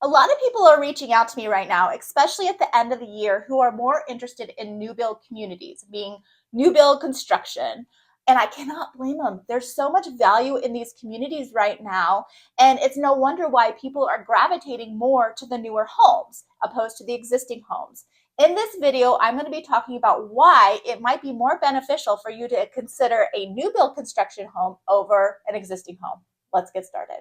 A lot of people are reaching out to me right now, especially at the end of the year, who are more interested in new build communities, being new build construction. And I cannot blame them. There's so much value in these communities right now. And it's no wonder why people are gravitating more to the newer homes opposed to the existing homes. In this video, I'm going to be talking about why it might be more beneficial for you to consider a new build construction home over an existing home. Let's get started.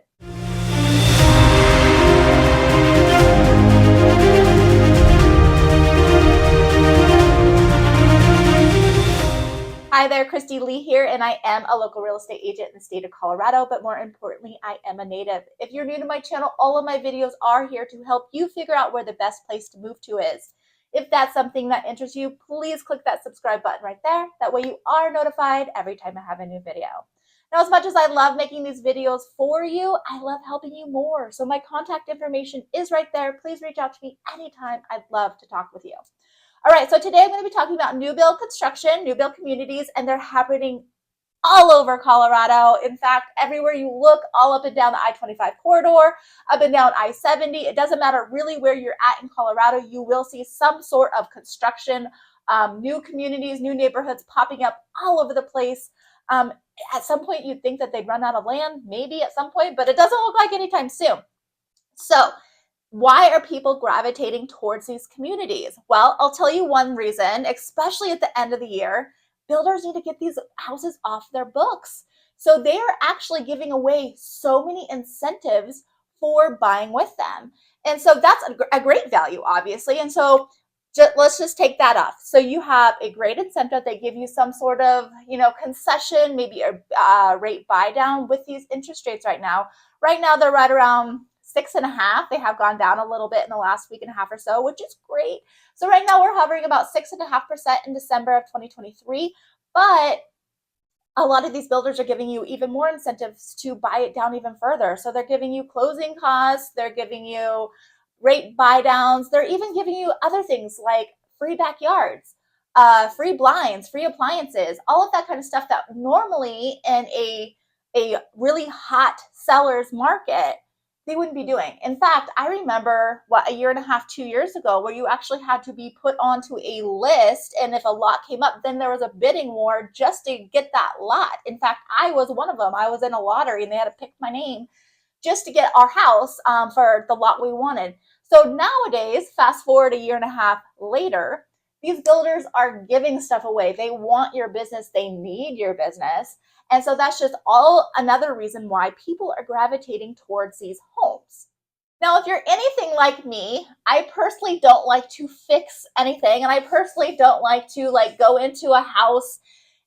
Hi there, Christy Lee here, and I am a local real estate agent in the state of Colorado, but more importantly, I am a native. If you're new to my channel, all of my videos are here to help you figure out where the best place to move to is. If that's something that interests you, please click that subscribe button right there. That way you are notified every time I have a new video. Now, as much as I love making these videos for you, I love helping you more. So my contact information is right there. Please reach out to me anytime. I'd love to talk with you. All right, so today I'm going to be talking about new build construction, new build communities, and they're happening all over Colorado. In fact, everywhere you look, all up and down the I-25 corridor, up and down I-70, it doesn't matter really where you're at in Colorado, you will see some sort of construction, new communities, new neighborhoods popping up all over the place. At some point, you'd think that they'd run out of land, maybe at some point, but it doesn't look like anytime soon. So, why are people gravitating towards these communities? Well, I'll tell you one reason, especially at the end of the year, builders need to get these houses off their books. So they are actually giving away so many incentives for buying with them. And so that's a great value, obviously. And so let's just take that off. So you have a great incentive. They give you some sort of, concession, maybe a rate buy down with these interest rates right now. Right now, they're right around 6.5. They have gone down a little bit in the last week and a half or so, which is great. So right now we're hovering about 6.5% in December of 2023, but a lot of these builders are giving you even more incentives to buy it down even further. So they're giving you closing costs, they're giving you rate buy downs, they're even giving you other things like free backyards, free blinds, free appliances, all of that kind of stuff that normally in a really hot seller's market they wouldn't be doing. In fact, I remember a year and a half, 2 years ago, where you actually had to be put onto a list. And if a lot came up, then there was a bidding war just to get that lot. In fact, I was one of them. I was in a lottery and they had to pick my name just to get our house for the lot we wanted. So nowadays, fast forward a year and a half later, these builders are giving stuff away. They want your business. They need your business. And so that's just all another reason why people are gravitating towards these homes. Now, if you're anything like me, I personally don't like to fix anything. And I personally don't like to go into a house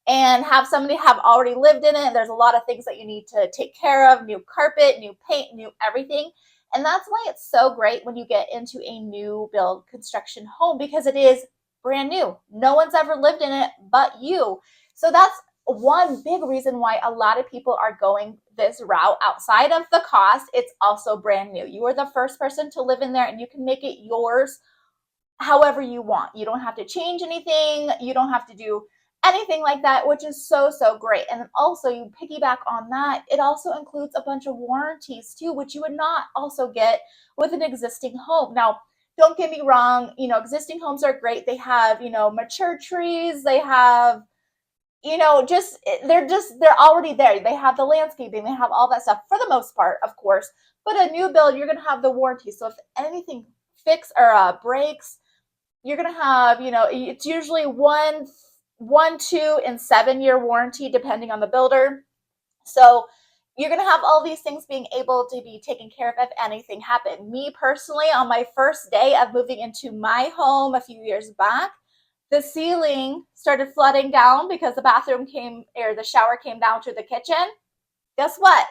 and have somebody have already lived in it. There's a lot of things that you need to take care of, new carpet, new paint, new everything. And that's why it's so great when you get into a new build construction home, because it is brand new. No one's ever lived in it but you. So that's one big reason why a lot of people are going this route. Outside of the cost, it's also brand new. You are the first person to live in there and you can make it yours however you want. You don't have to change anything. You don't have to do anything like that, which is so great. And then also you piggyback on that, it also includes a bunch of warranties too, which you would not also get with an existing home. Now, don't get me wrong, existing homes are great. They have, mature trees, they have they're already there. They have the landscaping, they have all that stuff for the most part, of course. But a new build, you're going to have the warranty. So if anything breaks, you're going to have, it's usually 1, 2, and 7-year warranty, depending on the builder. So you're going to have all these things being able to be taken care of if anything happened. Me personally, on my first day of moving into my home a few years back, the ceiling started flooding down because the shower came down to the kitchen. Guess what?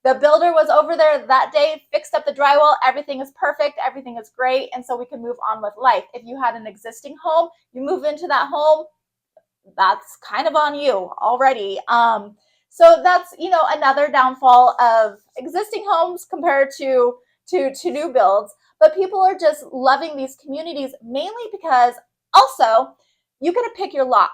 The builder was over there that day, fixed up the drywall. Everything is perfect. Everything is great. And so we can move on with life. If you had an existing home, you move into that home, that's kind of on you already. So that's, another downfall of existing homes compared to new builds. But people are just loving these communities mainly because also, you get to pick your lot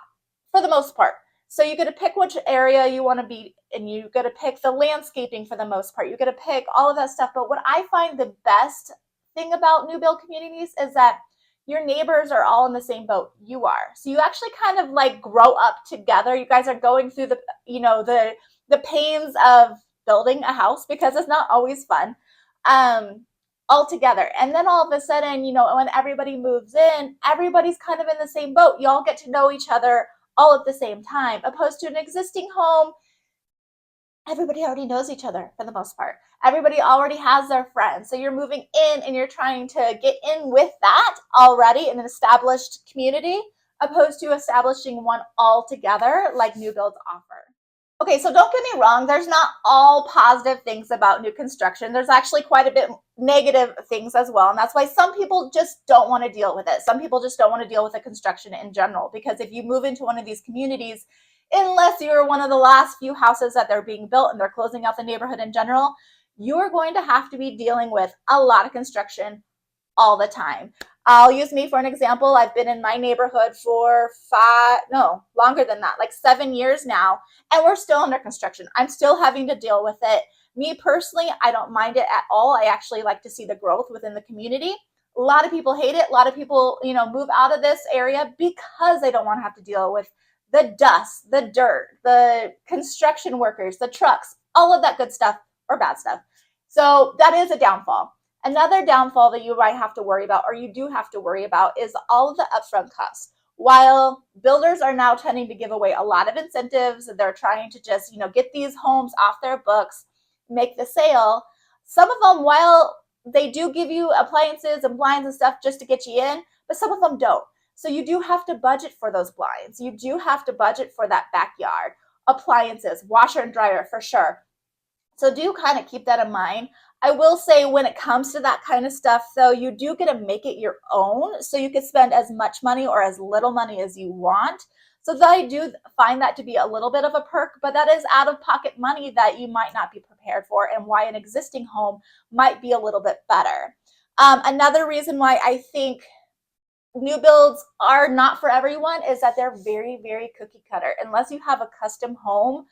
for the most part. So you get to pick which area you want to be, and you get to pick the landscaping for the most part. You get to pick all of that stuff. But what I find the best thing about new build communities is that your neighbors are all in the same boat you are. So you actually kind of like grow up together. You guys are going through the, the pains of building a house, because it's not always fun, all together. And then all of a sudden, when everybody moves in, everybody's kind of in the same boat. You all get to know each other all at the same time, opposed to an existing home. Everybody already knows each other for the most part. Everybody already has their friends. So you're moving in and you're trying to get in with that already in an established community, opposed to establishing one all together like new builds offer. Okay, so don't get me wrong, there's not all positive things about new construction. There's actually quite a bit negative things as well, and that's why some people just don't want to deal with it. Some people just don't want to deal with the construction in general, because if you move into one of these communities, unless you're one of the last few houses that they're being built and they're closing out the neighborhood in general, you're going to have to be dealing with a lot of construction all the time. I'll use me for an example. I've been in my neighborhood for longer than that, like 7 years now, and we're still under construction. I'm still having to deal with it. Me personally, I don't mind it at all. I actually like to see the growth within the community. A lot of people hate it. A lot of people, move out of this area because they don't want to have to deal with the dust, the dirt, the construction workers, the trucks, all of that good stuff or bad stuff. So that is a downfall. Another downfall that you might have to worry about, or you do have to worry about, is all of the upfront costs. While builders are now tending to give away a lot of incentives, they're trying to just, get these homes off their books, make the sale. Some of them, while they do give you appliances and blinds and stuff just to get you in, but some of them don't. So you do have to budget for those blinds. You do have to budget for that backyard, appliances, washer and dryer for sure. So do kind of keep that in mind. I will say when it comes to that kind of stuff, though, you do get to make it your own. So you can spend as much money or as little money as you want. So I do find that to be a little bit of a perk, but that is out-of-pocket money that you might not be prepared for, and why an existing home might be a little bit better. Another reason why I think new builds are not for everyone is that they're very, very cookie cutter. Unless you have a custom home,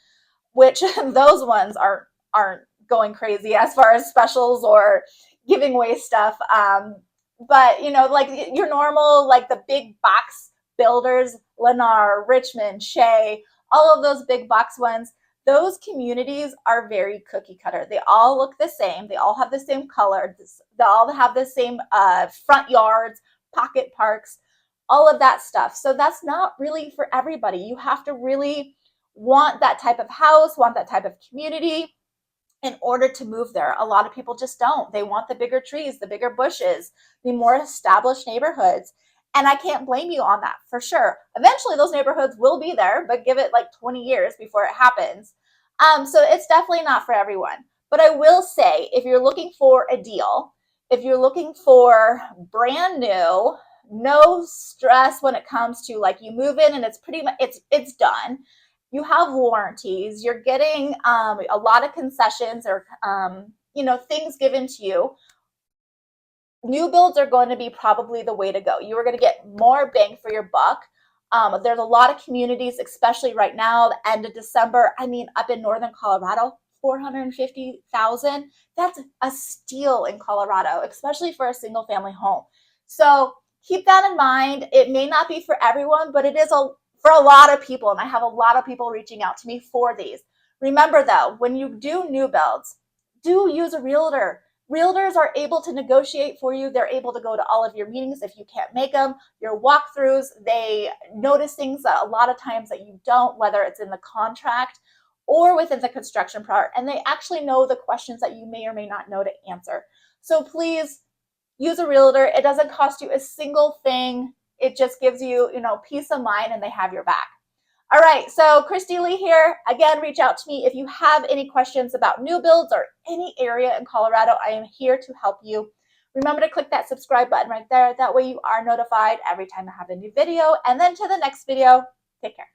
which those ones aren't going crazy as far as specials or giving away stuff. But like your normal, like the big box builders, Lennar, Richmond, Shea, all of those big box ones, those communities are very cookie cutter. They all look the same. They all have the same color. They all have the same front yards, pocket parks, all of that stuff. So that's not really for everybody. You have to really want that type of house, want that type of community in order to move there. A lot of people just don't. They want the bigger trees, the bigger bushes, the more established neighborhoods. And I can't blame you on that, for sure. Eventually those neighborhoods will be there, but give it like 20 years before it happens. So it's definitely not for everyone. But I will say, if you're looking for a deal, if you're looking for brand new, no stress when it comes to like you move in and it's pretty much, it's done. You have warranties, you're getting a lot of concessions or, things given to you. New builds are going to be probably the way to go. You are going to get more bang for your buck. There's a lot of communities, especially right now, the end of December. I mean, up in northern Colorado, 450,000. That's a steal in Colorado, especially for a single family home. So keep that in mind. It may not be for everyone, but it is for a lot of people. And I have a lot of people reaching out to me for these. Remember though, when you do new builds, do use a realtor. Realtors are able to negotiate for you. They're able to go to all of your meetings if you can't make them, your walkthroughs. They notice things that a lot of times that you don't, whether it's in the contract or within the construction part. And they actually know the questions that you may or may not know to answer. So please use a realtor. It doesn't cost you a single thing. It just gives you, peace of mind, and they have your back. All right, so Christy Lee here. Again, reach out to me if you have any questions about new builds or any area in Colorado. I am here to help you. Remember to click that subscribe button right there. That way you are notified every time I have a new video. And then to the next video, take care.